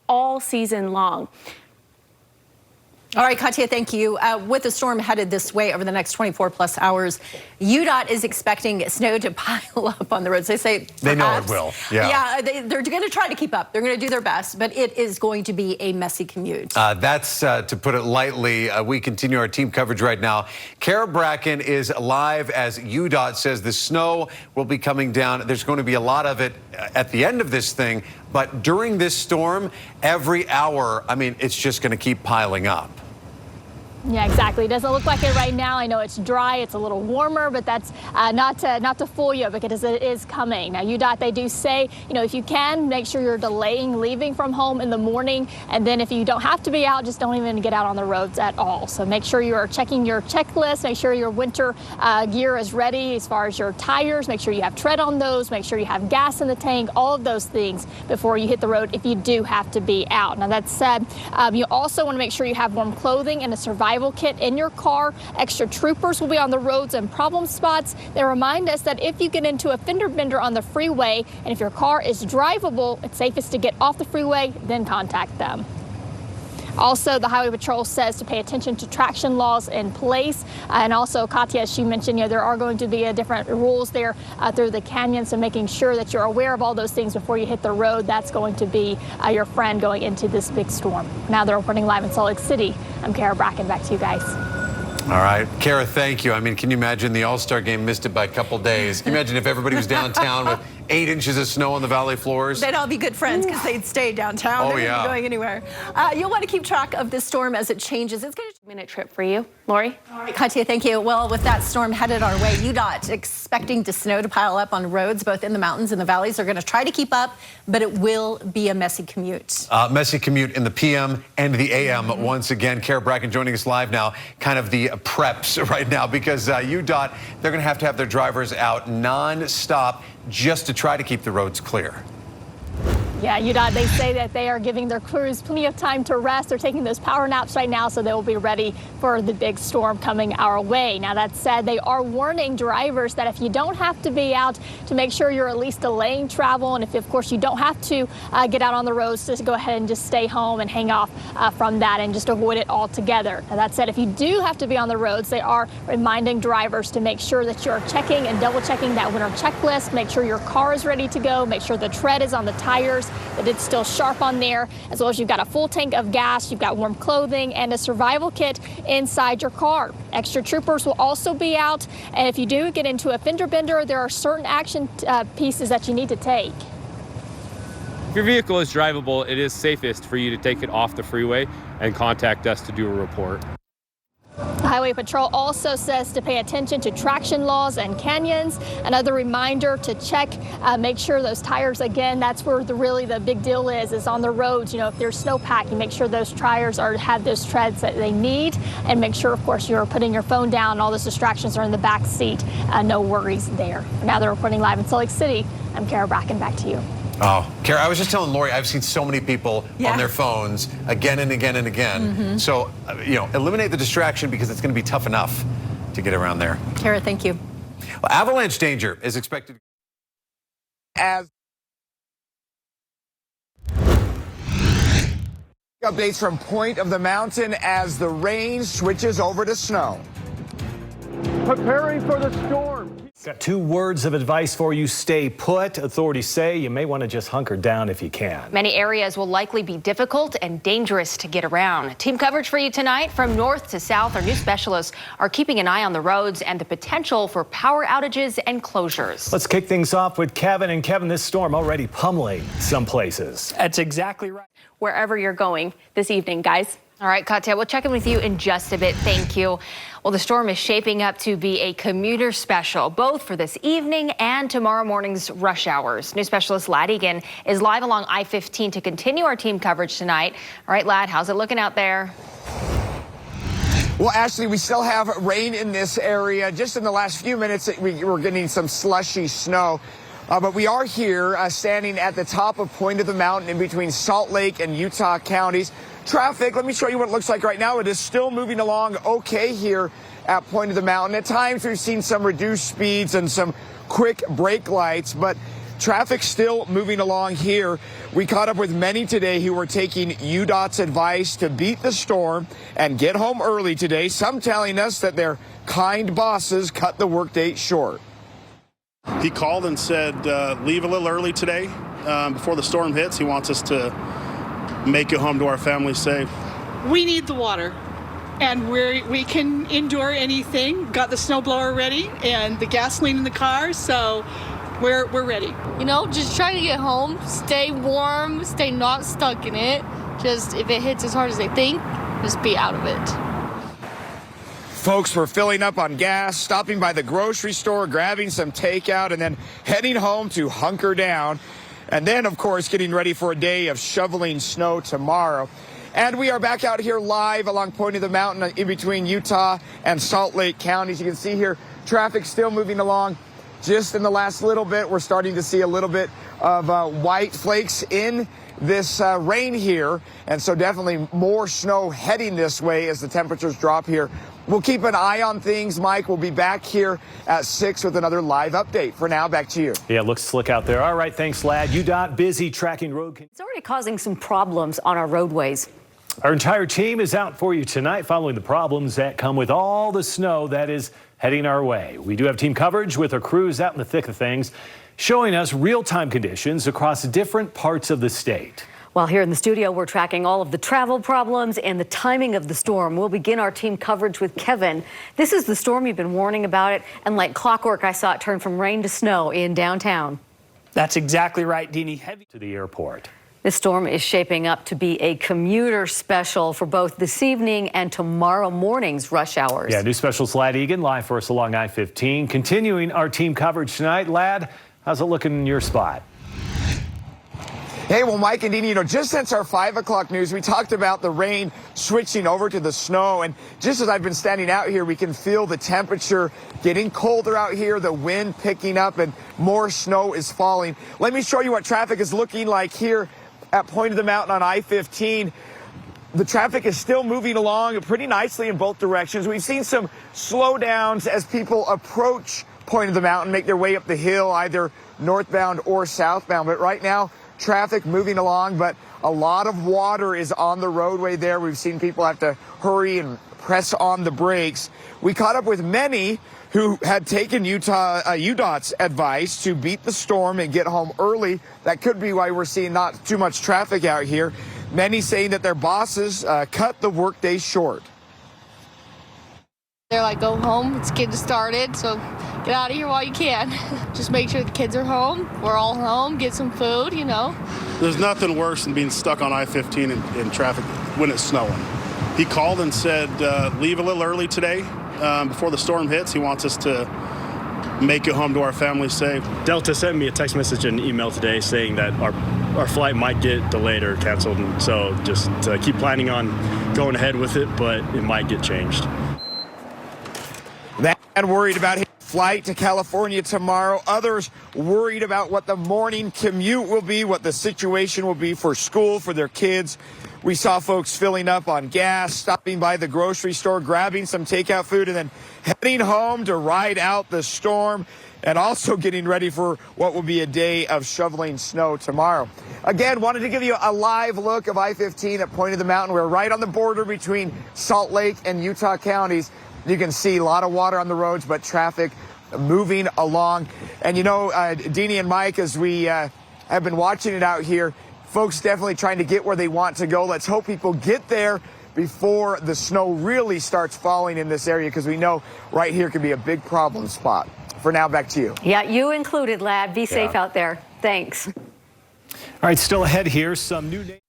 all season long. All right, Katya, thank you. With the storm headed this way over the next 24+ hours, UDOT is expecting snow to pile up on the roads. They say perhaps, they know it will. Yeah, they're going to try to keep up. They're going to do their best, but it is going to be a messy commute. That's to put it lightly. We continue our team coverage right now. Kara Bracken is live as UDOT says the snow will be coming down. There's going to be a lot of it at the end of this thing, but during this storm, every hour, I mean, it's just going to keep piling up. Yeah, exactly. It doesn't look like it right now. I know it's dry, it's a little warmer, but that's not to fool you because it is coming. Now, UDOT, they do say, if you can, make sure you're delaying leaving from home in the morning. And then if you don't have to be out, just don't even get out on the roads at all. So make sure you are checking your checklist. Make sure your winter gear is ready as far as your tires. Make sure you have tread on those. Make sure you have gas in the tank, all of those things before you hit the road if you do have to be out. Now, that said, you also want to make sure you have warm clothing and a survival kit in your car. Extra troopers will be on the roads and problem spots. They remind us that if you get into a fender bender on the freeway and if your car is drivable, it's safest to get off the freeway, then contact them. Also, the Highway Patrol says to pay attention to traction laws in place. And also, Katya, as she mentioned, there are going to be different rules there through the canyon. So making sure that you're aware of all those things before you hit the road, that's going to be your friend going into this big storm. Now they're reporting live in Salt Lake City. I'm Kara Bracken. Back to you guys. All right. Kara, thank you. I mean, can you imagine the All-Star game missed it by a couple days? Can you imagine if everybody was downtown with 8 inches of snow on the valley floors? They'd all be good friends because they'd stay downtown. They wouldn't be going anywhere. You'll want to keep track of this storm as it changes. It's going to be a minute trip for you. Lori? All right, Katya, thank you. Well, with that storm headed our way, UDOT expecting snow to pile up on roads, both in the mountains and the valleys. They're going to try to keep up, but it will be a messy commute. Messy commute in the PM and the AM once again. Kara Bracken joining us live now, kind of the preps right now, because UDOT, they're going to have their drivers out non-stop just to try to keep the roads clear. Yeah, UDOT, they say that they are giving their crews plenty of time to rest. They're taking those power naps right now, so they will be ready for the big storm coming our way. Now, that said, they are warning drivers that if you don't have to be out, to make sure you're at least delaying travel. And if, of course, you don't have to get out on the roads, just go ahead and just stay home and hang off from that and just avoid it altogether. Now, that said, if you do have to be on the roads, they are reminding drivers to make sure that you're checking and double checking that winter checklist. Make sure your car is ready to go. Make sure the tread is on the tires, that it's still sharp on there, as well as you've got a full tank of gas, you've got warm clothing, and a survival kit inside your car. Extra troopers will also be out, and if you do get into a fender bender, there are certain action pieces that you need to take. If your vehicle is drivable, it is safest for you to take it off the freeway and contact us to do a report. The Highway Patrol also says to pay attention to traction laws and canyons. Another reminder to check, make sure those tires, again, that's where really the big deal is on the roads. If there's snowpack, you make sure those tires have those treads that they need, and make sure, of course, you're putting your phone down. All those distractions are in the back seat. No worries there. Now they're reporting live in Salt Lake City. I'm Kara Bracken. Back to you. Oh, Kara, I was just telling Lori, I've seen so many people on their phones again and again and again. So, eliminate the distraction because it's going to be tough enough to get around there. Kara, thank you. Well, avalanche danger is expected as updates from Point of the Mountain as the rain switches over to snow. Preparing for the storm. Got 2 words of advice for you. Stay put. Authorities say you may want to just hunker down if you can. Many areas will likely be difficult and dangerous to get around. Team coverage for you tonight from north to south. Our new specialists are keeping an eye on the roads and the potential for power outages and closures. Let's kick things off with Kevin. And Kevin, this storm already pummeling some places. That's exactly right. Wherever you're going this evening, guys. All right, Katya, we'll check in with you in just a bit. Thank you. Well, the storm is shaping up to be a commuter special, both for this evening and tomorrow morning's rush hours. News specialist Ladd Egan is live along I-15 to continue our team coverage tonight. All right, Ladd, how's it looking out there? Well, Ashley, we still have rain in this area. Just in the last few minutes, we're getting some slushy snow. But we are here standing at the top of Point of the Mountain in between Salt Lake and Utah counties. Traffic, let me show you what it looks like right now. It is still moving along okay here at Point of the Mountain. At times, we've seen some reduced speeds and some quick brake lights, but traffic still moving along here. We caught up with many today who were taking UDOT's advice to beat the storm and get home early today. Some telling us that their kind bosses cut the workday short. He called and said, leave a little early today before the storm hits. He wants us to make it home to our family safe. We need the water, and we can endure anything. Got the snowblower ready and the gasoline in the car, so we're ready. You know, just try to get home, stay warm, stay not stuck in it. Just if it hits as hard as they think, just be out of it. Folks were filling up on gas, stopping by the grocery store, grabbing some takeout, and then heading home to hunker down. And then, of course, getting ready for a day of shoveling snow tomorrow. And we are back out here live along Point of the Mountain in between Utah and Salt Lake counties. You can see here traffic still moving along. Just in the last little bit, we're starting to see a little bit of white flakes in this rain here. And so definitely more snow heading this way as the temperatures drop here. We'll keep an eye on things, Mike. We'll be back here at 6 with another live update. For now, back to you. Yeah, it looks slick out there. All right, thanks, Lad. UDOT busy tracking road. It's already causing some problems on our roadways. Our entire team is out for you tonight following the problems that come with all the snow that is heading our way. We do have team coverage with our crews out in the thick of things, showing us real-time conditions across different parts of the state. While here in the studio, we're tracking all of the travel problems and the timing of the storm. We'll begin our team coverage with Kevin. This is the storm you've been warning about it, and like clockwork, I saw it turn from rain to snow in downtown. That's exactly right, Deanie. Heavy to the airport. This storm is shaping up to be a commuter special for both this evening and tomorrow morning's rush hours. Yeah, new specialist Lad Egan live for us along I-15. Continuing our team coverage tonight. Lad, how's it looking in your spot? Hey, well, Mike and Deanie, you know, just since our 5 o'clock news, we talked about the rain switching over to the snow. And just as I've been standing out here, we can feel the temperature getting colder out here, the wind picking up, and more snow is falling. Let me show you what traffic is looking like here at Point of the Mountain on I-15. The traffic is still moving along pretty nicely in both directions. We've seen some slowdowns as people approach Point of the Mountain, make their way up the hill, either northbound or southbound. But right now, traffic moving along, but a lot of water is on the roadway there. We've seen people have to hurry and press on the brakes. We caught up with many who had taken UDOT's advice to beat the storm and get home early. That could be why we're seeing not too much traffic out here. Many saying that their bosses cut the workday short. They're like, go home, it's getting started, so get out of here while you can. Just make sure the kids are home, we're all home, get some food, you know. There's nothing worse than being stuck on I-15 in traffic when it's snowing. He called and said, leave a little early today before the storm hits. He wants us to make it home to our family safe. Delta sent me a text message and email today saying that our flight might get delayed or canceled, and so just keep planning on going ahead with it, but it might get changed. That worried about his flight to California tomorrow. Others worried about what the morning commute will be, what the situation will be for school, for their kids. We saw folks filling up on gas, stopping by the grocery store, grabbing some takeout food, and then heading home to ride out the storm, and also getting ready for what will be a day of shoveling snow tomorrow. Again, wanted to give you a live look of I-15 at Point of the Mountain. We're right on the border between Salt Lake and Utah counties. You can see a lot of water on the roads, but traffic moving along. And you know, Deanie and Mike, as we have been watching it out here, folks definitely trying to get where they want to go. Let's hope people get there before the snow really starts falling in this area, because we know right here could be a big problem spot. For now, back to you. Yeah, you included, Lad. Be safe out there. Thanks. All right, still ahead here, some new names.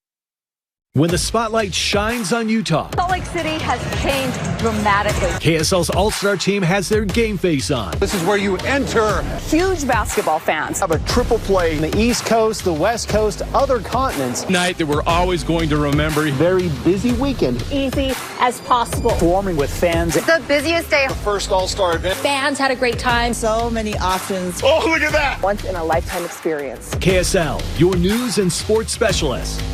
When the spotlight shines on Utah, Salt Lake City has changed dramatically. KSL's All-Star team has their game face on. This is where you enter. Huge basketball fans. Have a triple play. The East Coast, the West Coast, other continents. Night that we're always going to remember. Very busy weekend. Easy as possible. Swarming with fans. The busiest day. The first All-Star event. Fans had a great time. So many options. Oh, look at that. Once in a lifetime experience. KSL, your news and sports specialist.